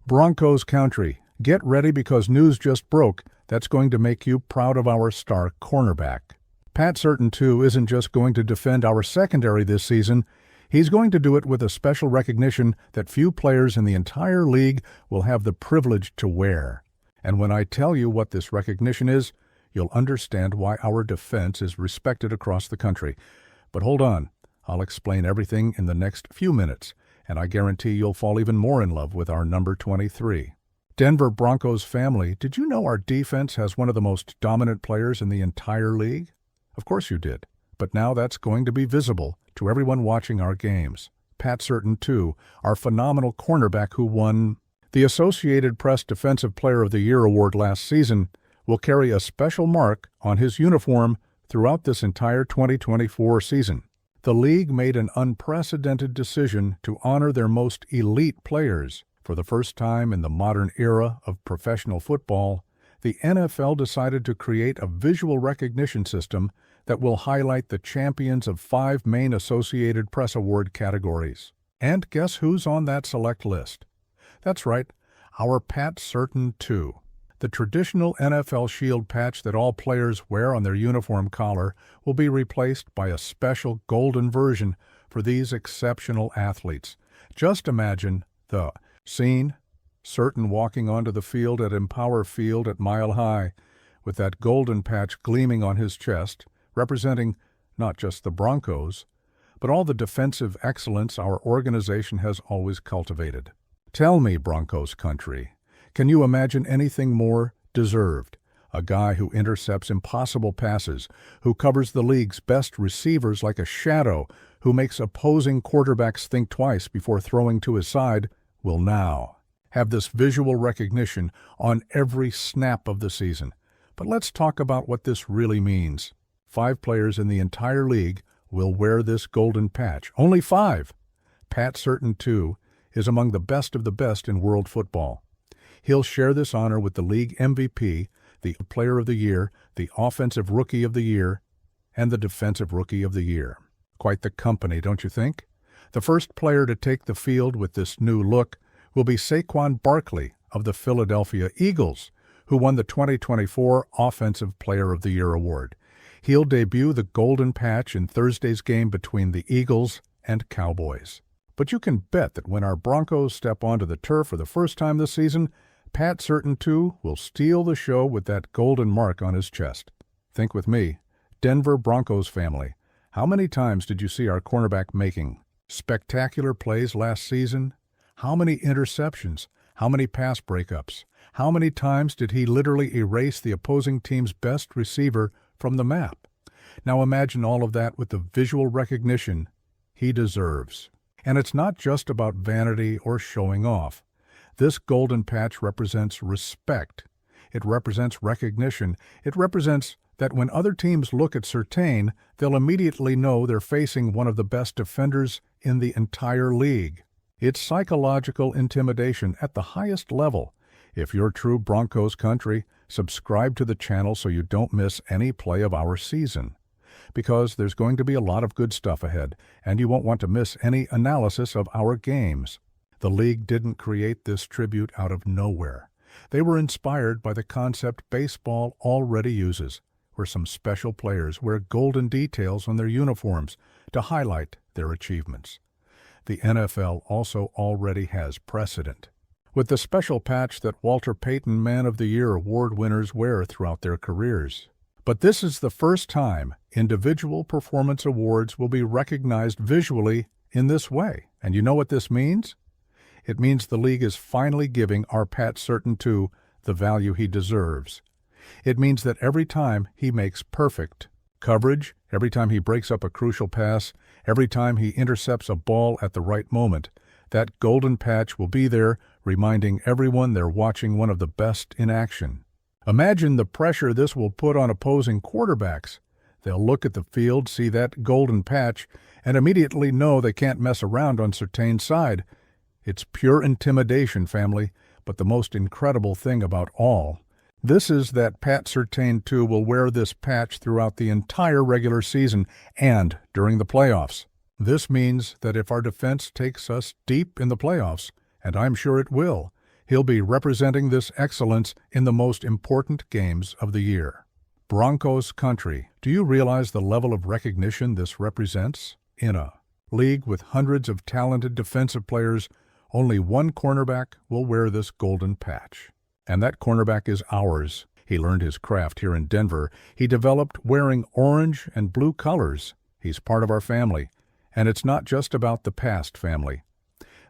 Broncos Country, get ready because news just broke that's going to make you proud of our star cornerback. Pat Surtain II isn't just going to defend our secondary this season, he's going to do it with a special recognition that few players in the entire league will have the privilege to wear. And when I tell you what this recognition is, you'll understand why our defense is respected across the country. But hold on, I'll explain everything in the next few minutes, and I guarantee you'll fall even more in love with our number 23. Denver Broncos family, did you know our defense has one of the most dominant players in the entire league? Of course you did, but now that's going to be visible to everyone watching our games. Pat Surtain II, our phenomenal cornerback who won the Associated Press Defensive Player of the Year award last season, will carry a special mark on his uniform throughout this entire 2024 season. The league made an unprecedented decision to honor their most elite players. For the first time in the modern era of professional football, the NFL decided to create a visual recognition system that will highlight the champions of 5 main Associated Press award categories. And guess who's on that select list? That's right, our Pat Surtain II. The traditional NFL shield patch that all players wear on their uniform collar will be replaced by a special golden version for these exceptional athletes. Just imagine the scene: Surtain walking onto the field at Empower Field at Mile High, with that golden patch gleaming on his chest, representing not just the Broncos, but all the defensive excellence our organization has always cultivated. Tell me, Broncos Country, can you imagine anything more deserved? A guy who intercepts impossible passes, who covers the league's best receivers like a shadow, who makes opposing quarterbacks think twice before throwing to his side, will now have this visual recognition on every snap of the season. But let's talk about what this really means. 5 players in the entire league will wear this golden patch. Only 5! Pat Surtain II is among the best of the best in world football. He'll share this honor with the league MVP, the Player of the Year, the Offensive Rookie of the Year, and the Defensive Rookie of the Year. Quite the company, don't you think? The first player to take the field with this new look will be Saquon Barkley of the Philadelphia Eagles, who won the 2024 Offensive Player of the Year award. He'll debut the golden patch in Thursday's game between the Eagles and Cowboys. But you can bet that when our Broncos step onto the turf for the first time this season, Pat Surtain II will steal the show with that golden mark on his chest. Think with me, Denver Broncos family, how many times did you see our cornerback making spectacular plays last season? How many interceptions? How many pass breakups? How many times did he literally erase the opposing team's best receiver from the map? Now imagine all of that with the visual recognition he deserves. And it's not just about vanity or showing off. This golden patch represents respect. It represents recognition. It represents that when other teams look at Surtain, they'll immediately know they're facing one of the best defenders in the entire league. It's psychological intimidation at the highest level. If you're true Broncos Country, subscribe to the channel so you don't miss any play of our season. Because there's going to be a lot of good stuff ahead, and you won't want to miss any analysis of our games. The league didn't create this tribute out of nowhere. They were inspired by the concept baseball already uses, where some special players wear golden details on their uniforms to highlight their achievements. The NFL also already has precedent, with the special patch that Walter Payton Man of the Year award winners wear throughout their careers. But this is the first time individual performance awards will be recognized visually in this way. And you know what this means? It means the league is finally giving our Pat Surtain II the value he deserves. It means that every time he makes perfect coverage, every time he breaks up a crucial pass, every time he intercepts a ball at the right moment, that golden patch will be there, reminding everyone they're watching one of the best in action. Imagine the pressure this will put on opposing quarterbacks. They'll look at the field, see that golden patch, and immediately know they can't mess around on Surtain's side. It's pure intimidation, family, but the most incredible thing about all, this is that Pat Surtain II will wear this patch throughout the entire regular season and during the playoffs. This means that if our defense takes us deep in the playoffs, and I'm sure it will, He'll be representing this excellence in the most important games of the year. Broncos Country. Do you realize the level of recognition this represents? In a league with hundreds of talented defensive players, only one cornerback will wear this golden patch. And that cornerback is ours. He learned his craft here in Denver. He developed wearing orange and blue colors. He's part of our family. And it's not just about the past family.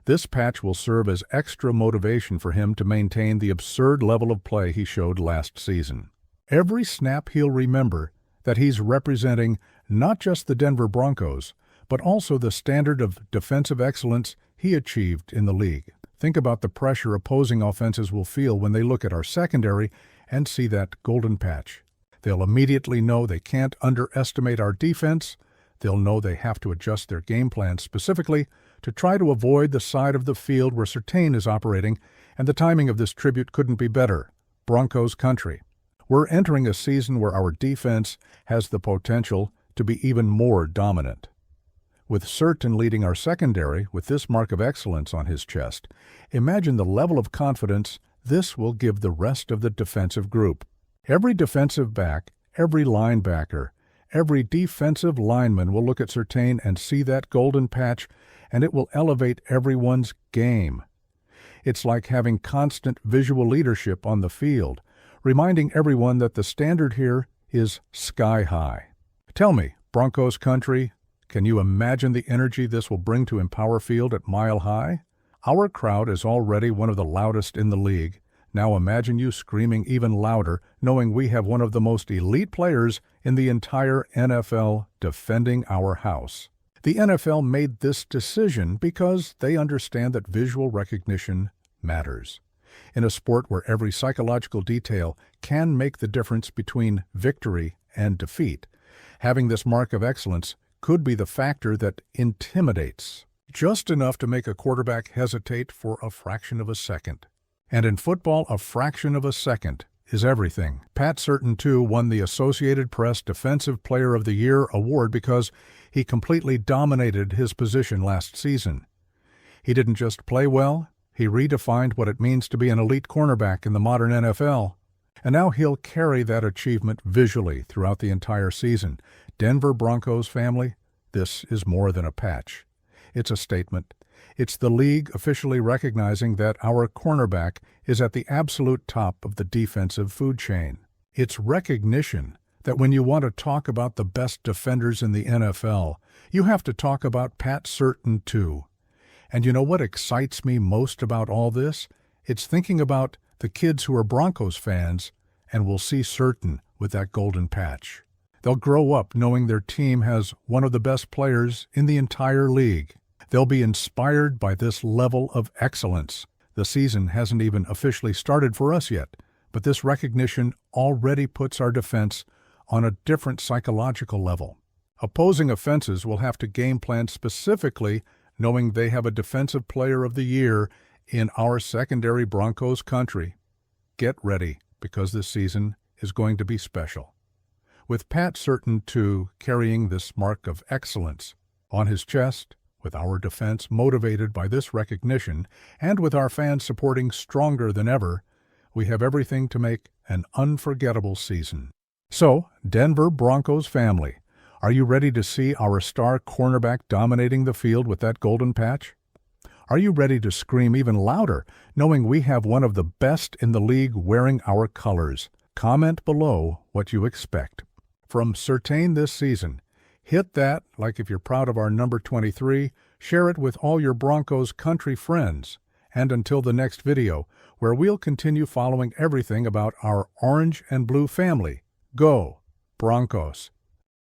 This patch will serve as extra motivation for him to maintain the absurd level of play he showed last season. Every snap he'll remember that he's representing not just the Denver Broncos, but also the standard of defensive excellence he achieved in the league. Think about the pressure opposing offenses will feel when they look at our secondary and see that golden patch. They'll immediately know they can't underestimate our defense. They'll know they have to adjust their game plan specifically to try to avoid the side of the field where Surtain is operating, and the timing of this tribute couldn't be better. Broncos Country. We're entering a season where our defense has the potential to be even more dominant. With Surtain leading our secondary with this mark of excellence on his chest, imagine the level of confidence this will give the rest of the defensive group. Every defensive back, every linebacker, every defensive lineman will look at Surtain and see that golden patch, and it will elevate everyone's game. It's like having constant visual leadership on the field, reminding everyone that the standard here is sky high. Tell me, Broncos Country, can you imagine the energy this will bring to Empower Field at Mile High? Our crowd is already one of the loudest in the league. Now imagine you screaming even louder, knowing we have one of the most elite players in the entire NFL defending our house. The NFL made this decision because they understand that visual recognition matters. In a sport where every psychological detail can make the difference between victory and defeat, having this mark of excellence could be the factor that intimidates, just enough to make a quarterback hesitate for a fraction of a second. And in football, a fraction of a second is everything. Pat Surtain II won the Associated Press Defensive Player of the Year award because he completely dominated his position last season. He didn't just play well, he redefined what it means to be an elite cornerback in the modern NFL. And now he'll carry that achievement visually throughout the entire season. Denver Broncos family, this is more than a patch. It's a statement. It's the league officially recognizing that our cornerback is at the absolute top of the defensive food chain. It's recognition that when you want to talk about the best defenders in the NFL, you have to talk about Pat Surtain II. And you know what excites me most about all this? It's thinking about the kids who are Broncos fans and will see Surtain with that golden patch. They'll grow up knowing their team has one of the best players in the entire league. They'll be inspired by this level of excellence. The season hasn't even officially started for us yet, but this recognition already puts our defense on a different psychological level. Opposing offenses will have to game plan specifically knowing they have a Defensive Player of the Year in our secondary Broncos Country. Get ready, because this season is going to be special. With Pat Surtain II carrying this mark of excellence on his chest, with our defense motivated by this recognition, and with our fans supporting stronger than ever, we have everything to make an unforgettable season. So, Denver Broncos family, are you ready to see our star cornerback dominating the field with that golden patch? Are you ready to scream even louder, knowing we have one of the best in the league wearing our colors? Comment below what you expect. From Surtain this season, hit that like if you're proud of our number 23, share it with all your Broncos Country friends, and until the next video, where we'll continue following everything about our orange and blue family, go Broncos!